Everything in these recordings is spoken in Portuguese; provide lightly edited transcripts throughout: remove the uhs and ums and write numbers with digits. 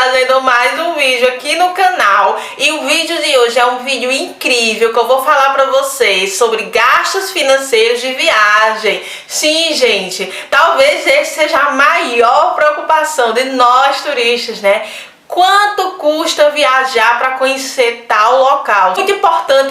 trazendo mais um vídeo aqui no canal. E o vídeo de hoje é um vídeo incrível que eu vou falar pra vocês sobre gastos financeiros de viagem. Sim, gente, talvez esse seja a maior preocupação de nós turistas, né? Quanto custa viajar para conhecer tal local?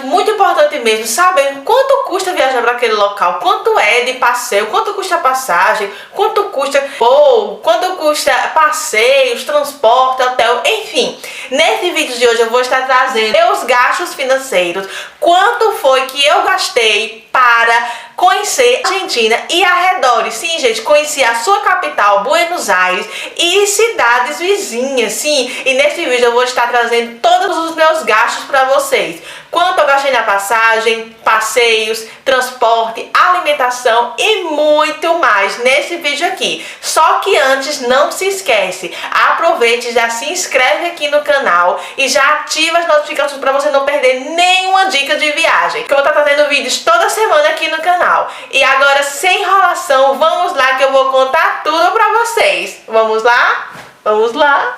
Muito importante mesmo, saber quanto custa viajar para aquele local, quanto é de passeio, quanto custa a passagem, quanto custa voo, quanto custa passeios, transporte, hotel, enfim. Nesse vídeo de hoje eu vou estar trazendo meus gastos financeiros, quanto foi que eu gastei para conhecer a Argentina e arredores. Sim, gente, conheci a sua capital, Buenos Aires, e cidades vizinhas, sim. E nesse vídeo eu vou estar trazendo todos os meus gastos para vocês. Quanto eu gastei na passagem, passeios, transporte, alimentação e muito mais nesse vídeo aqui. Só que antes, não se esquece, aproveite, já se inscreve aqui no canal e já ativa as notificações para você não perder nenhuma dica de viagem. Que eu vou estar trazendo vídeos toda semana aqui no canal. E agora, sem enrolação, vamos lá que eu vou contar tudo para vocês. Vamos lá? Vamos lá?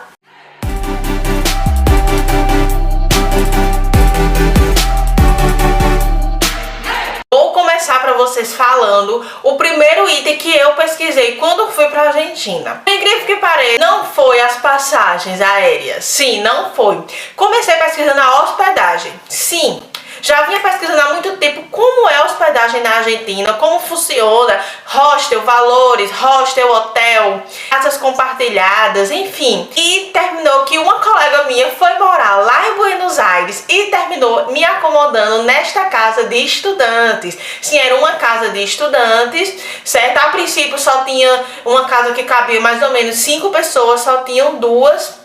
Para vocês falando o primeiro item que eu pesquisei quando fui para a Argentina. Por incrível que pareça, não foi as passagens aéreas. Sim, não foi. Comecei pesquisando a hospedagem. Sim. Já vinha pesquisando há muito tempo como é a hospedagem na Argentina, como funciona, hostel, valores, hostel, hotel, casas compartilhadas, enfim. E terminou que uma colega minha foi morar lá em Buenos Aires e terminou me acomodando nesta casa de estudantes. Sim, era uma casa de estudantes, certo? A princípio só tinha uma casa que cabia mais ou menos 5 pessoas, só tinham 2.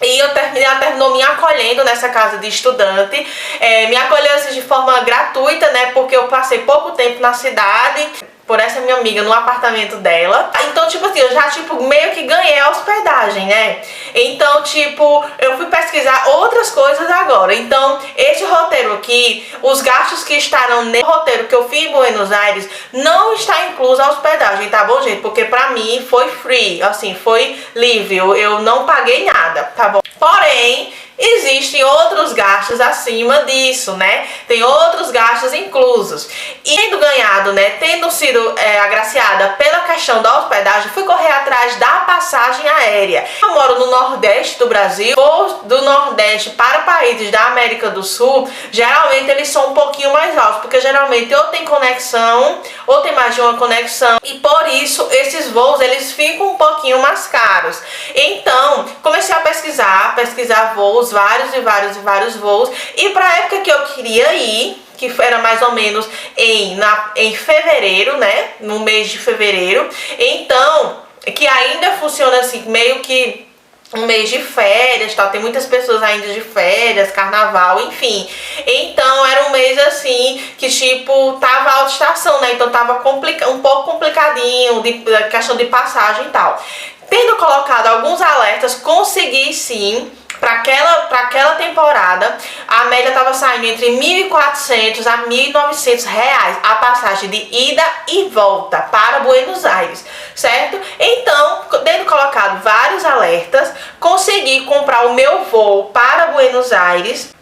E ela terminou me acolhendo nessa casa de estudante, me acolheu assim, de forma gratuita, né, porque eu passei pouco tempo na cidade, por essa minha amiga, no apartamento dela. Então, tipo assim, eu já, tipo, meio que ganhei a hospedagem, né? Então, tipo, eu fui pesquisar outras coisas agora. Então, esse roteiro aqui, os gastos que estarão nesse roteiro que eu fiz em Buenos Aires, não está inclusa a hospedagem, tá bom, gente? Porque pra mim foi free, assim, foi livre, eu não paguei nada, tá bom? Porém, existem outros gastos acima disso, né? Tem outros gastos inclusos. E tendo ganhado, né? Tendo sido agraciada pela questão da hospedagem, fui correr atrás da passagem aérea. Eu moro no Nordeste do Brasil. Voos do Nordeste para países da América do Sul, geralmente eles são um pouquinho mais altos, porque geralmente ou tem conexão, ou tem mais de uma conexão. E por isso, esses voos, eles ficam um pouquinho mais caros. Então, comecei a pesquisar voos, vários voos, e para a época que eu queria ir, que era mais ou menos em fevereiro, né, no mês de fevereiro, então, que ainda funciona assim, meio que um mês de férias, tal, tem muitas pessoas ainda de férias, carnaval, enfim. Então era um mês assim que tipo tava alta estação, né? Então tava um pouco complicadinho de questão de passagem e tal. Tendo colocado alguns alertas, consegui sim. Para aquela temporada, a média estava saindo entre 1.400 a 1.900 reais a passagem de ida e volta para Buenos Aires, certo? Então, tendo colocado vários alertas, consegui comprar o meu voo para Buenos Aires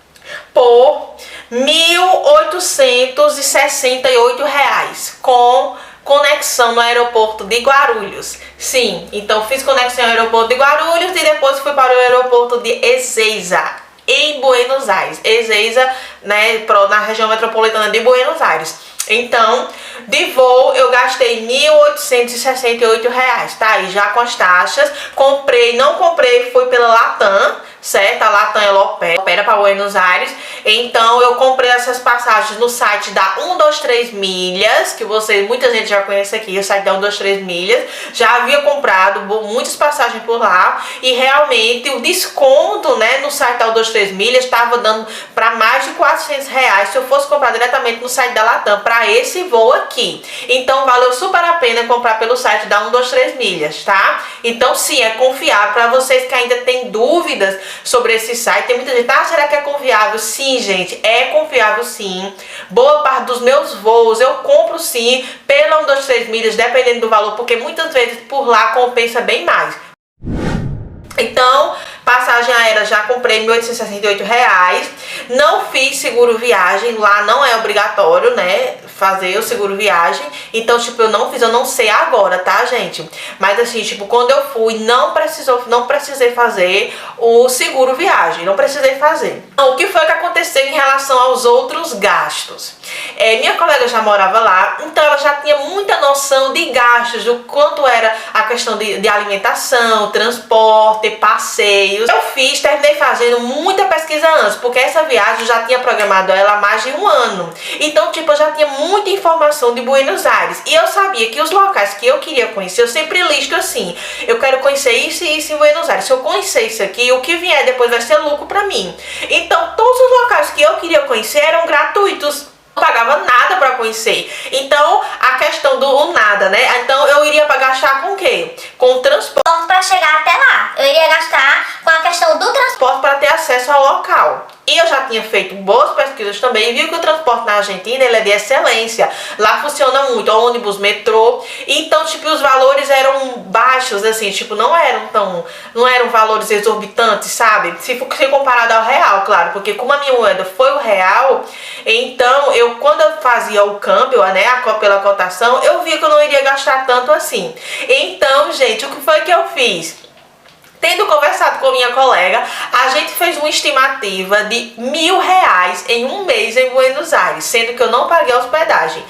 por R$1.868 com conexão no aeroporto de Guarulhos. Sim, então fiz conexão no aeroporto de Guarulhos e depois fui para o aeroporto de Ezeiza, em Buenos Aires. Ezeiza, né, na região metropolitana de Buenos Aires. Então, de voo eu gastei R$1.868, tá? E já com as taxas. Não comprei, foi pela Latam, certo? A Latam ela opera para Buenos Aires. Então eu comprei essas passagens no site da 123 Milhas, que muita gente já conhece aqui, o site da 123 Milhas. Já havia comprado muitas passagens por lá e realmente o desconto, né, no site da 123 Milhas estava dando para mais de R$400 se eu fosse comprar diretamente no site da Latam para esse voo aqui. Então valeu super a pena comprar pelo site da 123 Milhas, tá? Então sim, é confiável. Para vocês que ainda têm dúvidas sobre esse site, tem muita gente, será que é confiável? Sim, gente, é confiável sim. Boa parte dos meus voos eu compro sim pela 123 Milhas, dependendo do valor, porque muitas vezes por lá compensa bem mais. Então, Passagem aérea já comprei R$ 1.868. Não fiz seguro viagem, lá não é obrigatório, né, fazer o seguro viagem. Então, tipo, eu não fiz, eu não sei agora, tá, gente? Mas assim, tipo, quando eu fui, não precisei fazer o seguro viagem, não precisei fazer. Então, o que foi que aconteceu em relação aos outros gastos? Minha colega já morava lá, então ela já tinha muita noção de gastos, do quanto era a questão de alimentação, transporte, passeios. Eu terminei fazendo muita pesquisa antes, porque essa viagem eu já tinha programado ela há mais de um ano. Então, tipo, eu já tinha muita informação de Buenos Aires. E eu sabia que os locais que eu queria conhecer, eu sempre listo assim: eu quero conhecer isso e isso em Buenos Aires. Se eu conhecer isso aqui, o que vier depois vai ser lucro pra mim. Então, todos os locais que eu queria conhecer eram gratuitos. Não pagava nada pra conhecer. Então, a questão do nada, né? Então, eu iria gastar com o quê? Com o transporte Para chegar até lá. Eu iria gastar com a questão do transporte para ter acesso ao local. E eu já tinha feito boas pesquisas também e vi que o transporte na Argentina, ele é de excelência. Lá funciona muito, ônibus, metrô. Então, tipo, os valores eram baixos, assim, tipo, não eram valores exorbitantes, sabe? Se comparado ao real, claro, porque como a minha moeda foi o real, então, quando eu fazia o câmbio, né, pela cotação, eu via que eu não iria gastar tanto assim. Então, gente, o que foi que eu fiz? Tendo conversado com minha colega, a gente fez uma estimativa de R$ 1.000 em um mês em Buenos Aires, sendo que eu não paguei a hospedagem.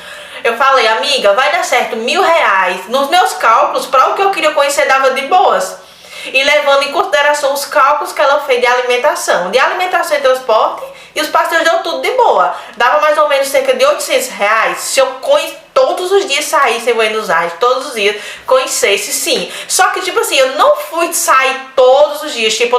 Eu falei, amiga, vai dar certo R$ 1.000. Nos meus cálculos, para o que eu queria conhecer, dava de boas. E levando em consideração os cálculos que ela fez de alimentação e transporte, e os passeios deu tudo de boa. Dava mais ou menos cerca de R$ 800 se eu todos os dias saísse em Buenos Aires, todos os dias conhecesse, sim. Só que, tipo assim, eu não fui sair todos os dias, tipo,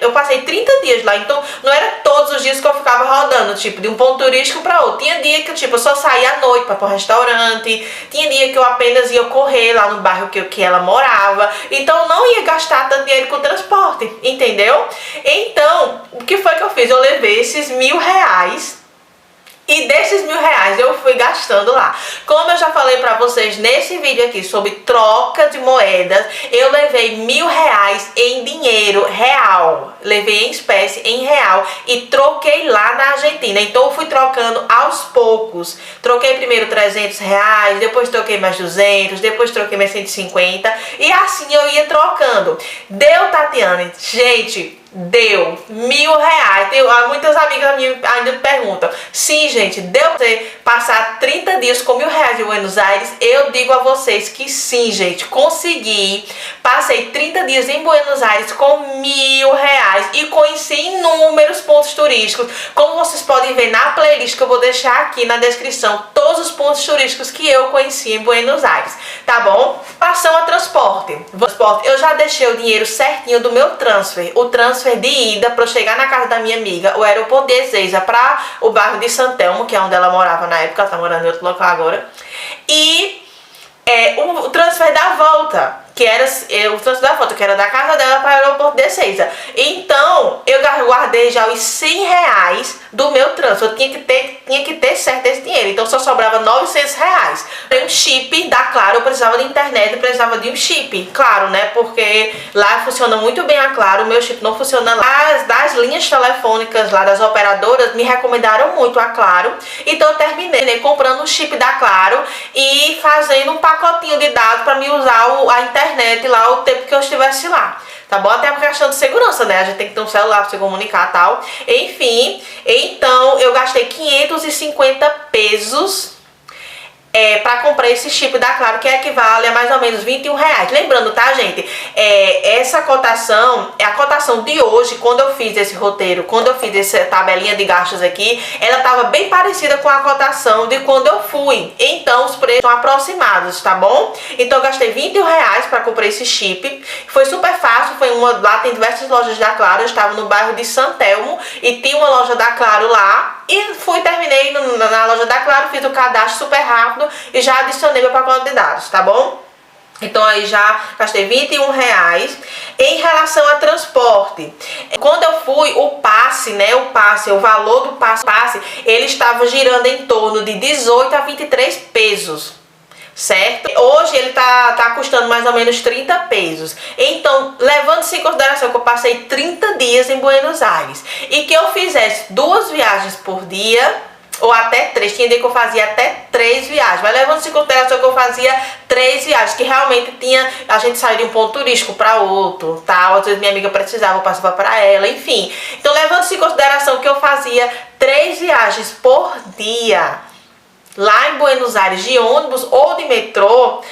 eu passei 30 dias lá, então não era todos os dias que eu ficava rodando, tipo, de um ponto turístico para outro. Tinha dia que, tipo, eu só saía à noite para ir pro restaurante, tinha dia que eu apenas ia correr lá no bairro que ela morava, então eu não ia gastar tanto dinheiro com transporte, entendeu? Então, o que foi que eu fiz? Eu levei esses R$ 1.000 e desses R$ 1.000 eu fui gastando lá. Como eu já falei pra vocês nesse vídeo aqui sobre troca de moedas, eu levei R$ 1.000 em dinheiro real. Levei em espécie, em real, e troquei lá na Argentina. Então eu fui trocando aos poucos. Troquei primeiro R$ 300, depois troquei mais 200, depois troquei mais 150. E assim eu ia trocando. Deu, Tatiana? Gente, deu R$ 1.000. Muitas amigas minhas ainda me perguntam: sim, gente, deu pra você passar 30 dias com R$ 1.000 em Buenos Aires? Eu digo a vocês que sim, gente, consegui. Passei 30 dias em Buenos Aires com R$ 1.000 e conheci inúmeros pontos turísticos. Como vocês podem ver na playlist que eu vou deixar aqui na descrição, todos os pontos turísticos que eu conheci em Buenos Aires, tá bom? Passando a transporte. Eu já deixei o dinheiro certinho do meu transfer. O transfer de ida para eu chegar na casa da minha amiga, o aeroporto de Ezeiza, para o bairro de San Telmo, que é onde ela morava na época, ela tá morando em outro local agora. E o transfer da volta, que era que era da casa dela para o aeroporto de Ezeiza. Então, eu guardei já os R$ 100 do meu transfer. Eu tinha que ter certo esse dinheiro. Então, só sobrava R$ 900. Um chip da Claro, eu precisava de internet, eu precisava de um chip. Claro, né? Porque lá funciona muito bem a Claro, o meu chip não funciona lá. Das linhas telefônicas lá, das operadoras, me recomendaram muito a Claro. Então, eu terminei comprando um chip da Claro e fazendo um pacotinho de dados para me usar a internet lá o tempo que eu estivesse lá, tá bom? Até por questão de segurança, né? A gente tem que ter um celular para se comunicar e tal. Enfim, então eu gastei 550 pesos para comprar esse chip da Claro, que equivale a mais ou menos R$ 21. Lembrando, tá, gente? Essa cotação é a cotação de hoje. Quando eu fiz esse roteiro, quando eu fiz essa tabelinha de gastos aqui, ela tava bem parecida com a cotação de quando eu fui. Então, os preços são aproximados, tá bom? Então, eu gastei R$ 21 para comprar esse chip. Foi super fácil. Lá tem diversas lojas da Claro. Eu estava no bairro de San Telmo e tinha uma loja da Claro lá. E terminei na loja da Claro, fiz o cadastro super rápido e já adicionei meu pacote de dados, tá bom? Então aí já gastei R$ 21. Em relação a transporte, quando eu fui, o passe, né, o valor do passe, ele estava girando em torno de 18 a 23 pesos certo? Hoje ele tá custando mais ou menos 30 pesos. Então, levando-se em consideração que eu passei 30 dias em Buenos Aires e que eu fizesse 2 viagens por dia, ou até 3, tinha dia que eu fazia até 3 viagens, mas levando-se em consideração que eu fazia 3 viagens, que realmente a gente saía de um ponto turístico para outro, tal, às vezes minha amiga precisava, eu passava para ela, enfim. Então, levando-se em consideração que eu fazia 3 viagens por dia lá em Buenos Aires, de ônibus ou de metrô,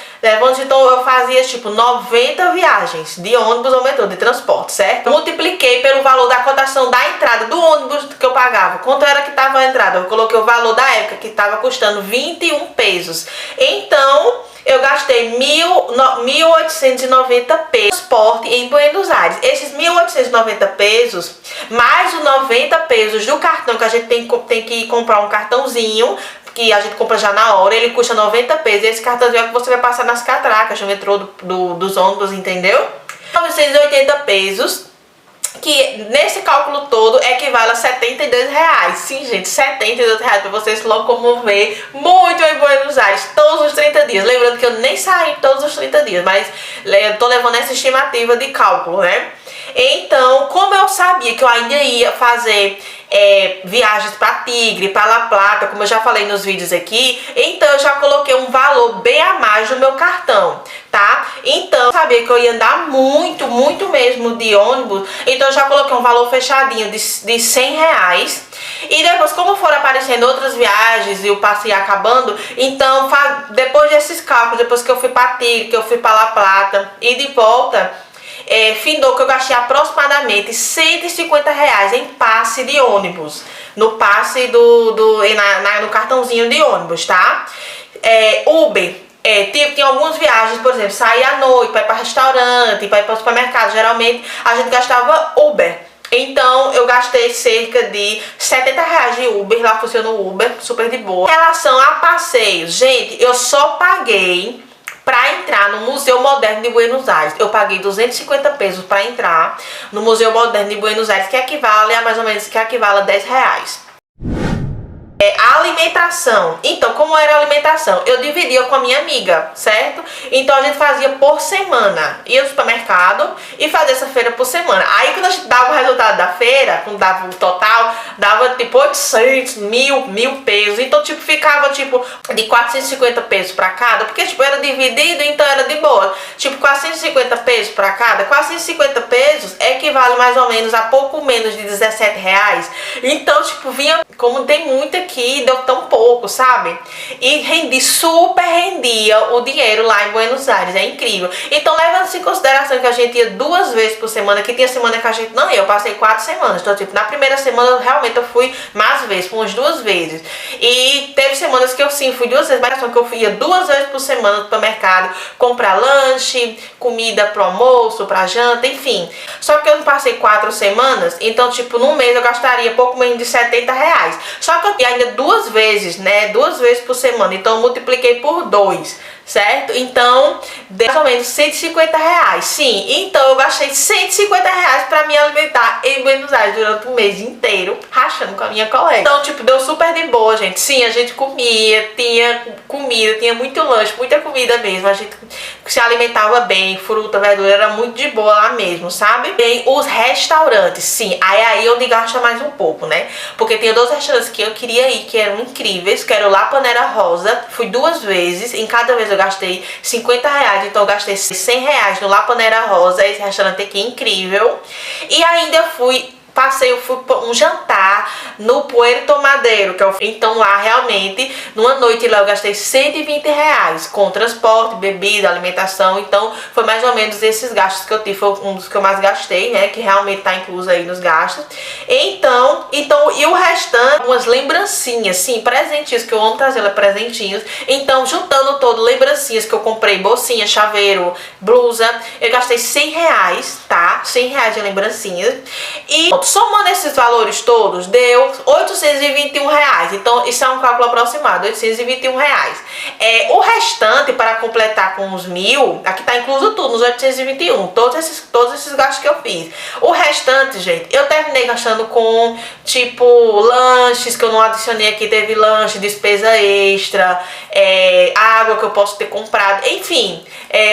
então eu fazia tipo 90 viagens de ônibus ou metrô, de transporte, certo? Multipliquei pelo valor da cotação da entrada do ônibus que eu pagava. Quanto era que estava a entrada? Eu coloquei o valor da época, que estava custando 21 pesos. Então, eu gastei 1.890 pesos transporte em Buenos Aires. Esses 1.890 pesos, mais os 90 pesos do cartão, que a gente tem que comprar um cartãozinho, que a gente compra já na hora, ele custa 90 pesos. Esse cartãozinho é que você vai passar nas catracas do metrô dos ônibus, entendeu? 980 pesos, que nesse cálculo todo equivale a 72 reais. Sim, gente, 72 reais para você se locomover muito em Buenos Aires todos os 30 dias. Lembrando que eu nem saí todos os 30 dias, mas eu tô levando essa estimativa de cálculo, né? Então, como eu sabia que eu ainda ia fazer viagens para Tigre, para La Plata, como eu já falei nos vídeos aqui, então eu já coloquei um valor bem a mais no meu cartão, tá? Então, eu sabia que eu ia andar muito, muito mesmo de ônibus, então eu já coloquei um valor fechadinho de 100 reais. E depois, como foram aparecendo outras viagens e o passe ia acabando, então, depois desses cálculos, depois que eu fui para Tigre, que eu fui para La Plata e de volta, findou que eu gastei aproximadamente 150 reais em passe de ônibus, no passe no cartãozinho de ônibus, tá? Uber, tinha algumas viagens, por exemplo, sair à noite para ir para restaurante, para ir para o supermercado, geralmente a gente gastava Uber. Então eu gastei cerca de 70 reais de Uber, lá funciona o Uber, super de boa. Em relação a passeios, gente, eu só paguei para entrar no Museu Moderno de Buenos Aires. Eu paguei 250 pesos para entrar no Museu Moderno de Buenos Aires, que equivale a mais ou menos, a 10 reais. A alimentação. Então, como era a alimentação? Eu dividia com a minha amiga, certo? Então, a gente fazia por semana. Ia no supermercado e fazia essa feira por semana. Aí, quando a gente dava o resultado da feira, quando dava o total, dava tipo 800, 1.000 pesos. Então, tipo, ficava tipo de 450 pesos pra cada, porque tipo, era dividido, então era de boa. Tipo, 450 pesos pra cada. 450 pesos equivale mais ou menos a pouco menos de 17 reais. Então, tipo, vinha, como tem muito aqui, deu tão pouco, sabe? E super rendia o dinheiro lá em Buenos Aires, é incrível. Então, levando-se em consideração que a gente ia 2 vezes por semana, que tinha semana que a gente não ia, eu passei 4 semanas. Então, tipo, na primeira semana, realmente eu fui mais vezes, fui umas 2 vezes. E teve semanas que eu sim, fui 2 vezes, mas que eu ia 2 vezes por semana no supermercado, comprar lanche, comida pro almoço, pra janta, enfim. Só que eu não passei 4 semanas, então, tipo, num mês eu gastaria pouco menos de 70 reais. Só que eu ainda 2 vezes, né? 2 vezes por semana. Então eu multipliquei por 2, certo? Então, deu mais ou menos 150 reais. Sim, então eu gastei 150 reais pra me alimentar em Buenos Aires durante o mês inteiro, rachando com a minha colega. Então, tipo, deu super de boa, gente. Sim, a gente comia, tinha comida, tinha muito lanche, muita comida mesmo. A gente se alimentava bem, fruta, verdura, era muito de boa lá mesmo, sabe? Tem os restaurantes, sim, aí onde gasta mais um pouco, né? Porque tem 2 restaurantes que eu queria ir, que eram incríveis, que era o La Panera Rosa. Fui 2 vezes, em cada vez eu gastei 50 reais, então eu gastei 100 reais no La Panera Rosa, esse restaurante aqui é incrível. E ainda fui para um jantar no Puerto Madero, que então lá realmente, numa noite lá eu gastei 120 reais com transporte, bebida, alimentação. Então foi mais ou menos esses gastos que eu tive, foi um dos que eu mais gastei, né, que realmente tá incluso aí nos gastos. Então e o restante, umas lembrancinhas, sim, presentinhos, que eu amo trazer presentinhos. Então, juntando todo, lembrancinhas que eu comprei, bolsinha, chaveiro, blusa, eu gastei 100 reais, tá? 100 reais de lembrancinhas. E somando esses valores todos, deu R$ 821. Então, isso é um cálculo aproximado, R$ 821. O restante, para completar com os 1.000, aqui tá incluso tudo, nos 821, todos esses gastos que eu fiz. O restante, gente, eu terminei gastando com, tipo, lanches, que eu não adicionei aqui, teve lanche, despesa extra, água que eu posso ter comprado, enfim,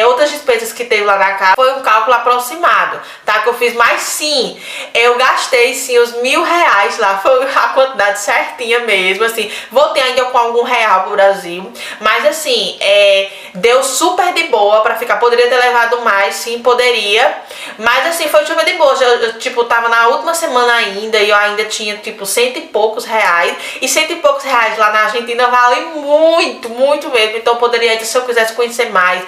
outras despesas que teve lá na casa. Foi um cálculo aproximado, tá? Que eu fiz, mas sim, eu gastei sim os R$ 1.000 lá, foi a quantidade certinha mesmo, assim, voltei ainda com algum real pro Brasil, mas assim, deu super de boa pra ficar, poderia ter levado mais, sim, poderia, mas assim, foi super de boa, eu tipo, tava na última semana ainda, e eu ainda tinha, tipo, R$ 100 e poucos, e R$ 100 e poucos lá na Argentina vale muito, muito mesmo, então eu poderia, se eu quisesse conhecer mais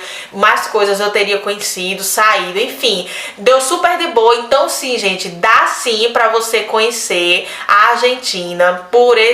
coisas, eu teria conhecido, saído, enfim, deu super de boa. Então sim, gente, dá sim pra você conhecer a Argentina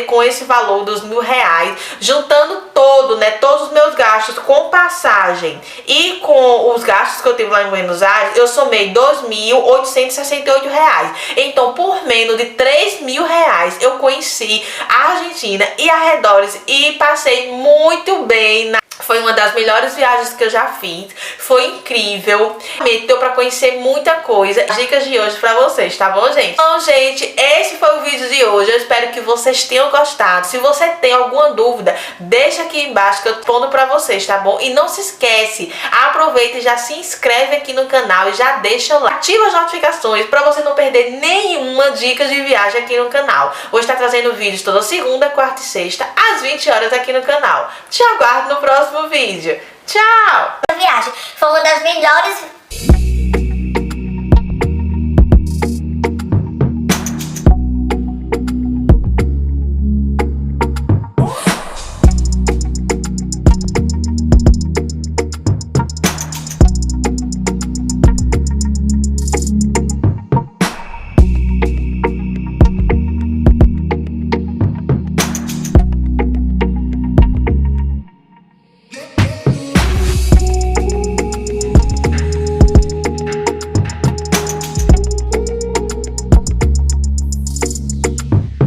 com esse valor dos R$ 1.000, juntando todos os meus gastos com passagem e com os gastos que eu tive lá em Buenos Aires, eu somei R$ 2.868. Então, por menos de R$ 3.000, eu conheci a Argentina e arredores e passei muito bem. Foi uma das melhores viagens que eu já fiz, foi incrível, deu pra conhecer muita coisa. Dicas de hoje pra vocês, tá bom, gente? Então, gente, esse foi o vídeo de hoje, eu espero que vocês tenham gostado. Se você tem alguma dúvida, deixa aqui embaixo que eu respondo pra vocês, tá bom? E não se esquece, aproveita e já se inscreve aqui no canal e já deixa lá, ativa as notificações pra você não perder nenhuma dica de viagem aqui no canal. Hoje tá trazendo vídeos toda segunda, quarta e sexta, às 20 horas aqui no canal. Te aguardo no próximo vídeo. Tchau! A viagem foi uma das melhores